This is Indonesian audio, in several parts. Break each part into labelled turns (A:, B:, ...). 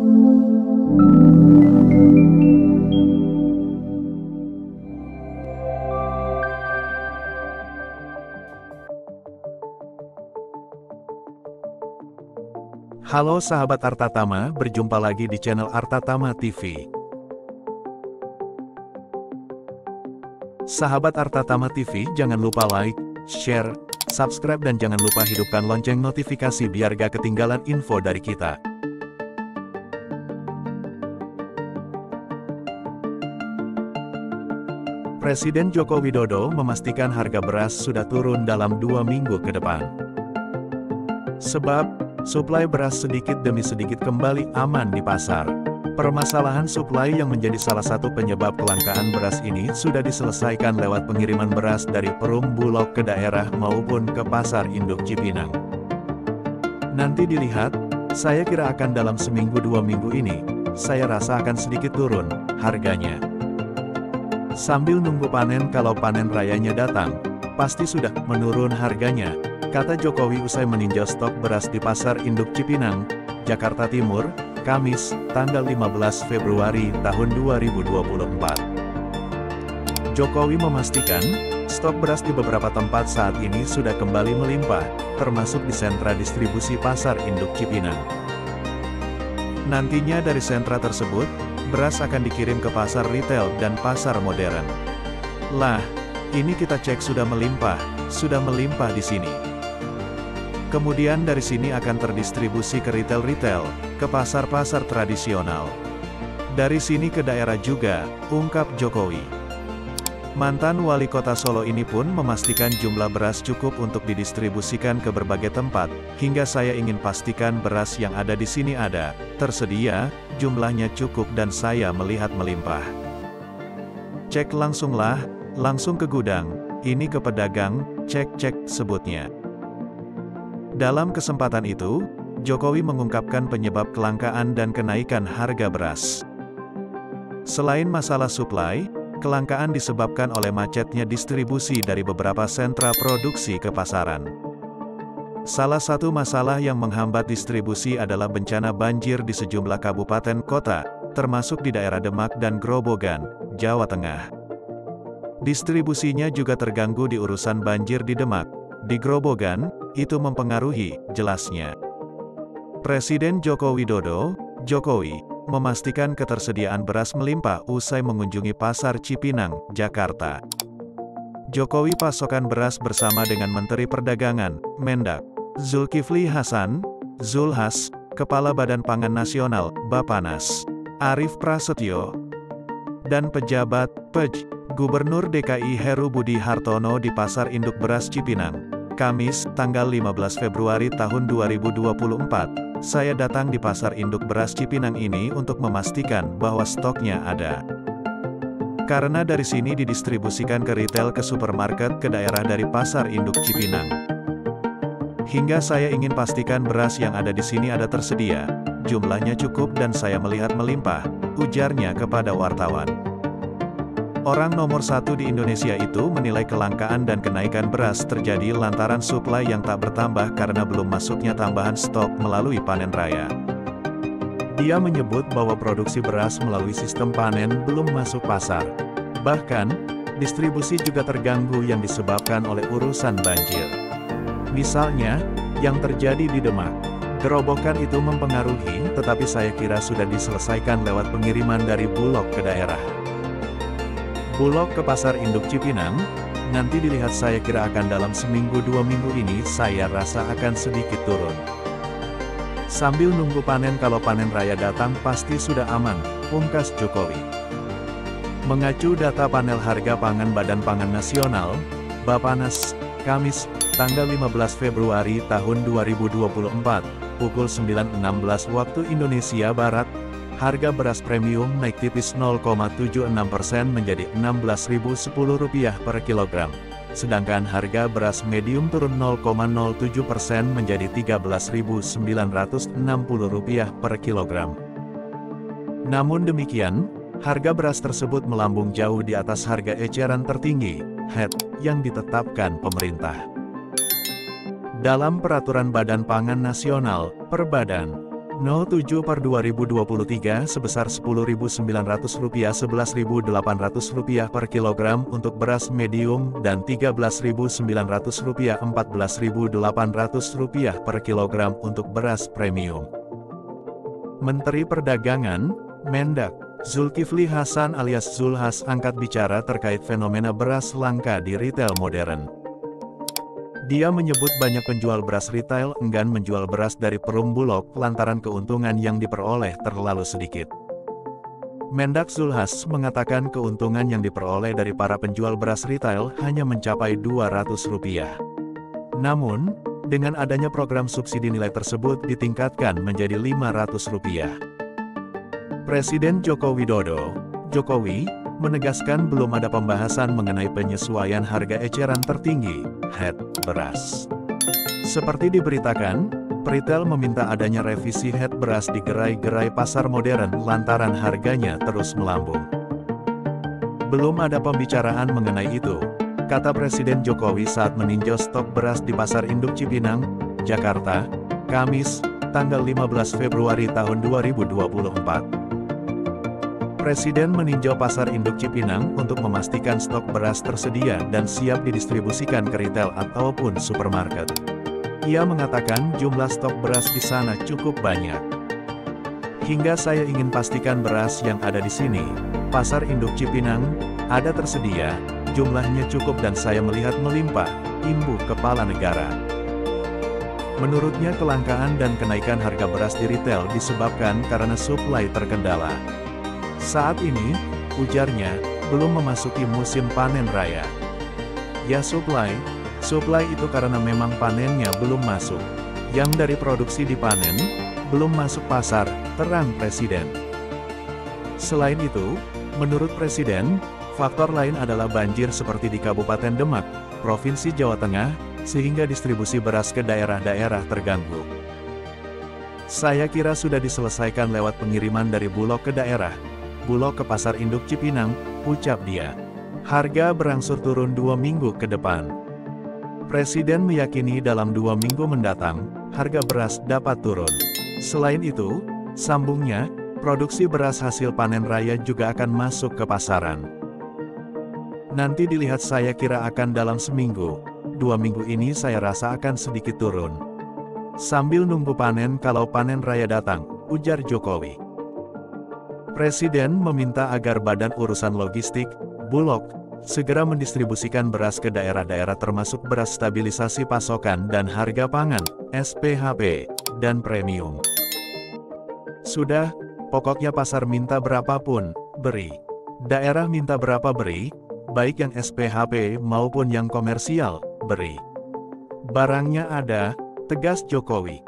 A: Halo sahabat Arta Tama, berjumpa lagi di channel Arta Tama TV. Sahabat Arta Tama TV, jangan lupa like, share, subscribe dan jangan lupa hidupkan lonceng notifikasi biar gak ketinggalan info dari kita. Presiden Joko Widodo memastikan harga beras sudah turun dalam 2 minggu ke depan. Sebab, suplai beras sedikit demi sedikit kembali aman di pasar. Permasalahan suplai yang menjadi salah satu penyebab kelangkaan beras ini sudah diselesaikan lewat pengiriman beras dari Perum Bulog ke daerah maupun ke pasar induk Cipinang. Nanti dilihat, saya kira akan dalam seminggu 2 minggu ini, saya rasa akan sedikit turun harganya. Sambil nunggu panen, kalau panen rayanya datang, pasti sudah menurun harganya, kata Jokowi usai meninjau stok beras di Pasar Induk Cipinang, Jakarta Timur, Kamis, tanggal 15 Februari tahun 2024. Jokowi memastikan, stok beras di beberapa tempat saat ini sudah kembali melimpah, termasuk di sentra distribusi Pasar Induk Cipinang. Nantinya dari sentra tersebut, beras akan dikirim ke pasar retail dan pasar modern. Lah, ini kita cek sudah melimpah di sini. Kemudian dari sini akan terdistribusi ke retail-retail, ke pasar-pasar tradisional. Dari sini ke daerah juga, ungkap Jokowi. Mantan wali kota Solo ini pun memastikan jumlah beras cukup untuk didistribusikan ke berbagai tempat, hingga saya ingin pastikan beras yang ada di sini ada, tersedia, jumlahnya cukup dan saya melihat melimpah. Cek langsunglah, langsung ke gudang, ini ke pedagang, cek sebutnya. Dalam kesempatan itu, Jokowi mengungkapkan penyebab kelangkaan dan kenaikan harga beras. Selain masalah suplai, kelangkaan disebabkan oleh macetnya distribusi dari beberapa sentra produksi ke pasaran. Salah satu masalah yang menghambat distribusi adalah bencana banjir di sejumlah kabupaten kota, termasuk di daerah Demak dan Grobogan, Jawa Tengah. Distribusinya juga terganggu di urusan banjir di Demak. Di Grobogan, itu mempengaruhi, jelasnya. Presiden Joko Widodo, Jokowi, memastikan ketersediaan beras melimpah usai mengunjungi Pasar Cipinang, Jakarta. Jokowi pasokan beras bersama dengan Menteri Perdagangan, Mendak, Zulkifli Hasan, Zulhas, Kepala Badan Pangan Nasional, Bappenas, Arief Prasetyo, dan pejabat, PEJ, Gubernur DKI Heru Budi Hartono di Pasar Induk Beras Cipinang. Kamis, tanggal 15 Februari tahun 2024, saya datang di Pasar Induk Beras Cipinang ini untuk memastikan bahwa stoknya ada. Karena dari sini didistribusikan ke retail, ke supermarket, ke daerah dari Pasar Induk Cipinang. Hingga saya ingin pastikan beras yang ada di sini ada tersedia, jumlahnya cukup dan saya melihat melimpah, ujarnya kepada wartawan. Orang nomor 1 di Indonesia itu menilai kelangkaan dan kenaikan beras terjadi lantaran suplai yang tak bertambah karena belum masuknya tambahan stok melalui panen raya. Dia menyebut bahwa produksi beras melalui sistem panen belum masuk pasar. Bahkan, distribusi juga terganggu yang disebabkan oleh urusan banjir. Misalnya, yang terjadi di Demak. Gerobokan itu mempengaruhi, tetapi saya kira sudah diselesaikan lewat pengiriman dari Bulog ke daerah. Bulog ke Pasar Induk Cipinang, nanti dilihat saya kira akan dalam seminggu 2 minggu ini saya rasa akan sedikit turun. Sambil nunggu panen, kalau panen raya datang pasti sudah aman, pungkas Jokowi. Mengacu data panel harga pangan Badan Pangan Nasional, Bappenas, Kamis, tanggal 15 Februari tahun 2024, pukul 9.16 waktu Indonesia Barat, harga beras premium naik tipis 0,76% menjadi Rp16.010 per kilogram. Sedangkan harga beras medium turun 0,07% menjadi Rp13.960 per kilogram. Namun demikian, harga beras tersebut melambung jauh di atas harga eceran tertinggi, HET, yang ditetapkan pemerintah. Dalam Peraturan Badan Pangan Nasional, Perbadan, 07/2023 sebesar Rp10.900 Rp11.800 per kilogram untuk beras medium dan Rp13.900 Rp14.800 per kilogram untuk beras premium. Menteri Perdagangan, Mendak, Zulkifli Hasan alias Zulhas angkat bicara terkait fenomena beras langka di retail modern. Dia menyebut banyak penjual beras retail enggan menjual beras dari Perum Bulog lantaran keuntungan yang diperoleh terlalu sedikit. Mendak Zulhas mengatakan keuntungan yang diperoleh dari para penjual beras retail hanya mencapai Rp200. Namun, dengan adanya program subsidi nilai tersebut ditingkatkan menjadi Rp500. Presiden Joko Widodo, Jokowi, menegaskan belum ada pembahasan mengenai penyesuaian harga eceran tertinggi, HET, beras. Seperti diberitakan, Peritel meminta adanya revisi HET beras di gerai-gerai pasar modern lantaran harganya terus melambung. Belum ada pembicaraan mengenai itu, kata Presiden Jokowi saat meninjau stok beras di Pasar Induk Cipinang, Jakarta, Kamis, tanggal 15 Februari tahun 2024. Presiden meninjau Pasar Induk Cipinang untuk memastikan stok beras tersedia dan siap didistribusikan ke retail ataupun supermarket. Ia mengatakan jumlah stok beras di sana cukup banyak. Hingga saya ingin pastikan beras yang ada di sini, Pasar Induk Cipinang, ada tersedia, jumlahnya cukup dan saya melihat melimpah, imbuh Kepala Negara. Menurutnya kelangkaan dan kenaikan harga beras di retail disebabkan karena suplai terkendala. Saat ini, ujarnya, belum memasuki musim panen raya. Ya suplai itu karena memang panennya belum masuk. Yang dari produksi dipanen, belum masuk pasar, terang Presiden. Selain itu, menurut Presiden, faktor lain adalah banjir seperti di Kabupaten Demak, Provinsi Jawa Tengah, sehingga distribusi beras ke daerah-daerah terganggu. Saya kira sudah diselesaikan lewat pengiriman dari Bulog ke daerah. Bulog ke Pasar Induk Cipinang, ucap dia. Harga berangsur turun 2 minggu ke depan. Presiden meyakini dalam 2 minggu mendatang, harga beras dapat turun. Selain itu, sambungnya, produksi beras hasil panen raya juga akan masuk ke pasaran. Nanti dilihat saya kira akan dalam seminggu, 2 minggu ini saya rasa akan sedikit turun. Sambil nunggu panen kalau panen raya datang, ujar Jokowi. Presiden meminta agar Badan Urusan Logistik, Bulog, segera mendistribusikan beras ke daerah-daerah termasuk beras stabilisasi pasokan dan harga pangan, SPHP, dan premium. Sudah, pokoknya pasar minta berapapun, beri. Daerah minta berapa beri, baik yang SPHP maupun yang komersial, beri. Barangnya ada, tegas Jokowi.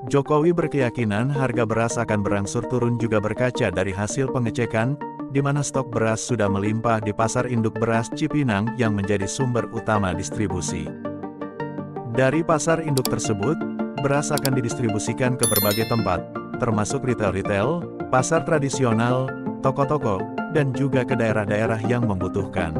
A: Jokowi berkeyakinan harga beras akan berangsur turun juga berkaca dari hasil pengecekan, di mana stok beras sudah melimpah di Pasar Induk Beras Cipinang yang menjadi sumber utama distribusi. Dari pasar induk tersebut, beras akan didistribusikan ke berbagai tempat, termasuk retail-retail, pasar tradisional, toko-toko, dan juga ke daerah-daerah yang membutuhkan.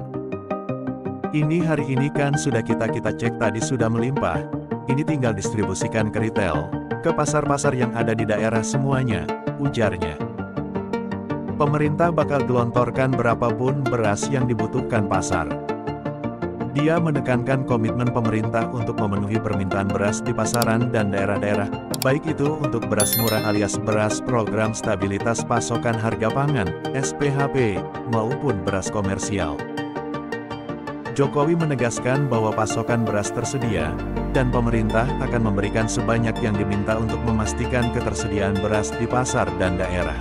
A: Ini hari ini kan sudah kita cek tadi sudah melimpah, ini tinggal distribusikan ke retail, ke pasar-pasar yang ada di daerah semuanya, ujarnya. Pemerintah bakal gelontorkan berapapun beras yang dibutuhkan pasar. Dia menekankan komitmen pemerintah untuk memenuhi permintaan beras di pasaran dan daerah-daerah, baik itu untuk beras murah alias beras program stabilitas pasokan harga pangan, SPHP, maupun beras komersial. Jokowi menegaskan bahwa pasokan beras tersedia, dan pemerintah akan memberikan sebanyak yang diminta untuk memastikan ketersediaan beras di pasar dan daerah.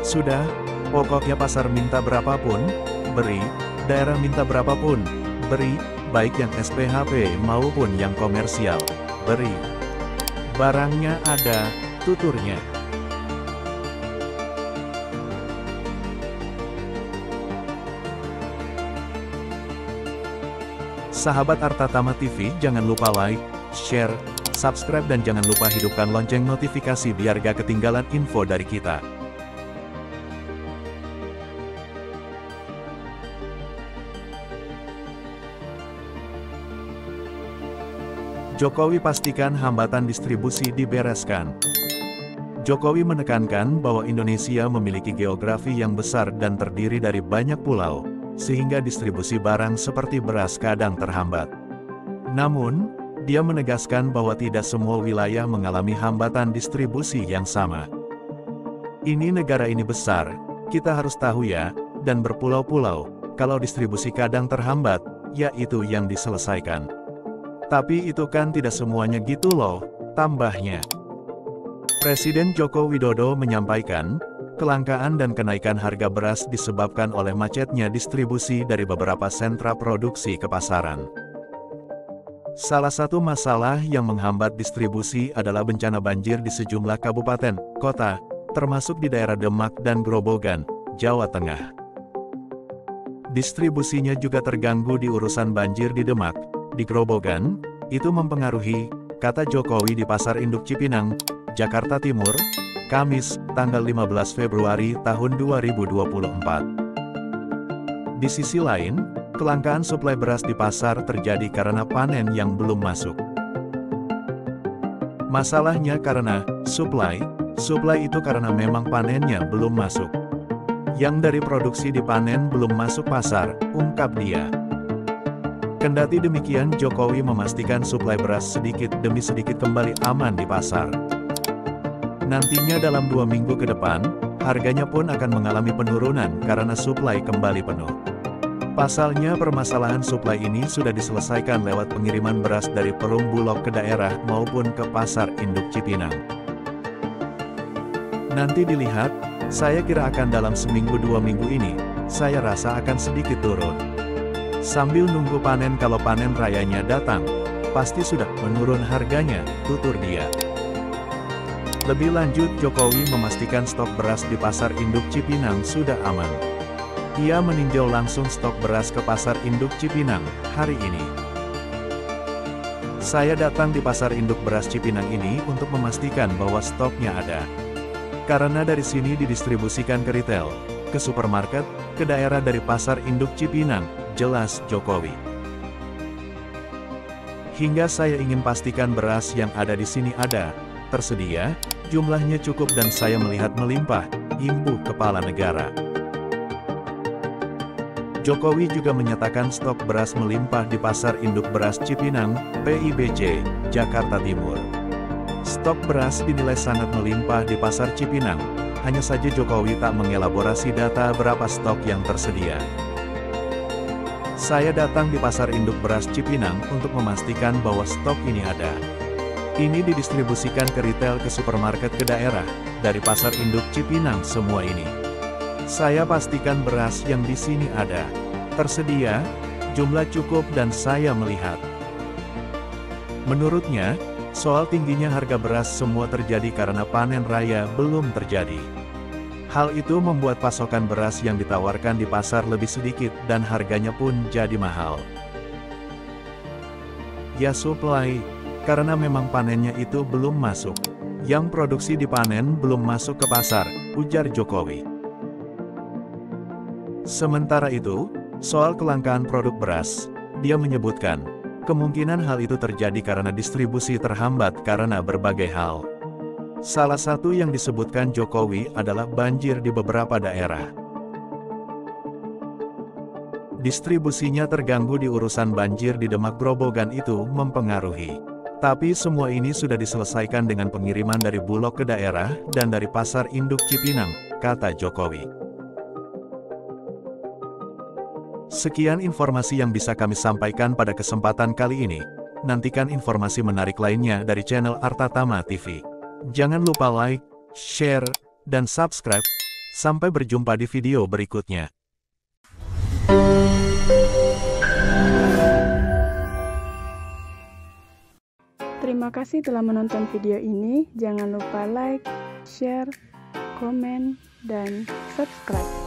A: Sudah, pokoknya pasar minta berapapun, beri, daerah minta berapapun, beri, baik yang SPHP maupun yang komersial, beri. Barangnya ada, tuturnya. Sahabat Artatama TV, jangan lupa like, share, subscribe dan jangan lupa hidupkan lonceng notifikasi biar gak ketinggalan info dari kita. Jokowi pastikan hambatan distribusi dibereskan. Jokowi menekankan bahwa Indonesia memiliki geografi yang besar dan terdiri dari banyak pulau, sehingga distribusi barang seperti beras kadang terhambat. Namun, dia menegaskan bahwa tidak semua wilayah mengalami hambatan distribusi yang sama. Ini negara ini besar, kita harus tahu ya, dan berpulau-pulau, kalau distribusi kadang terhambat, ya itu yang diselesaikan. Tapi itu kan tidak semuanya gitu loh, tambahnya. Presiden Joko Widodo menyampaikan, kelangkaan dan kenaikan harga beras disebabkan oleh macetnya distribusi dari beberapa sentra produksi ke pasaran. Salah satu masalah yang menghambat distribusi adalah bencana banjir di sejumlah kabupaten, kota, termasuk di daerah Demak dan Grobogan, Jawa Tengah. Distribusinya juga terganggu di urusan banjir di Demak, di Grobogan, itu mempengaruhi, kata Jokowi di Pasar Induk Cipinang, Jakarta Timur, Kamis, tanggal 15 Februari tahun 2024. Di sisi lain, kelangkaan suplai beras di pasar terjadi karena panen yang belum masuk. Masalahnya karena suplai itu karena memang panennya belum masuk. Yang dari produksi dipanen belum masuk pasar, ungkap dia. Kendati demikian, Jokowi memastikan suplai beras sedikit demi sedikit kembali aman di pasar. Nantinya dalam 2 minggu ke depan, harganya pun akan mengalami penurunan karena suplai kembali penuh. Pasalnya permasalahan suplai ini sudah diselesaikan lewat pengiriman beras dari Perum Bulog ke daerah maupun ke Pasar Induk Cipinang. Nanti dilihat, saya kira akan dalam 1-2 minggu ini, saya rasa akan sedikit turun. Sambil nunggu panen, kalau panen rayanya datang, pasti sudah menurun harganya, tutur dia. Lebih lanjut, Jokowi memastikan stok beras di Pasar Induk Cipinang sudah aman. Ia meninjau langsung stok beras ke Pasar Induk Cipinang hari ini. Saya datang di Pasar Induk Beras Cipinang ini untuk memastikan bahwa stoknya ada. Karena dari sini didistribusikan ke retail, ke supermarket, ke daerah dari Pasar Induk Cipinang, jelas Jokowi. Hingga saya ingin pastikan beras yang ada di sini ada, tersedia, jumlahnya cukup dan saya melihat melimpah, imbuh Kepala Negara. Jokowi juga menyatakan stok beras melimpah di Pasar Induk Beras Cipinang, PIBC, Jakarta Timur. Stok beras dinilai sangat melimpah di Pasar Cipinang, hanya saja Jokowi tak mengelaborasi data berapa stok yang tersedia. Saya datang di Pasar Induk Beras Cipinang untuk memastikan bahwa stok ini ada. Ini didistribusikan ke retail, ke supermarket, ke daerah, dari Pasar Induk Cipinang semua ini. Saya pastikan beras yang di sini ada, tersedia, jumlah cukup dan saya melihat. Menurutnya, soal tingginya harga beras semua terjadi karena panen raya belum terjadi. Hal itu membuat pasokan beras yang ditawarkan di pasar lebih sedikit dan harganya pun jadi mahal. Ya suplai, karena memang panennya itu belum masuk. Yang produksi dipanen belum masuk ke pasar, ujar Jokowi. Sementara itu, soal kelangkaan produk beras, dia menyebutkan, kemungkinan hal itu terjadi karena distribusi terhambat karena berbagai hal. Salah satu yang disebutkan Jokowi adalah banjir di beberapa daerah. Distribusinya terganggu di urusan banjir di Demak Grobogan itu mempengaruhi. Tapi semua ini sudah diselesaikan dengan pengiriman dari Bulog ke daerah dan dari Pasar Induk Cipinang, kata Jokowi. Sekian informasi yang bisa kami sampaikan pada kesempatan kali ini. Nantikan informasi menarik lainnya dari channel Arta Tama TV. Jangan lupa like, share, dan subscribe. Sampai berjumpa di video berikutnya.
B: Terima kasih telah menonton video ini. Jangan lupa like, share, komen, dan subscribe.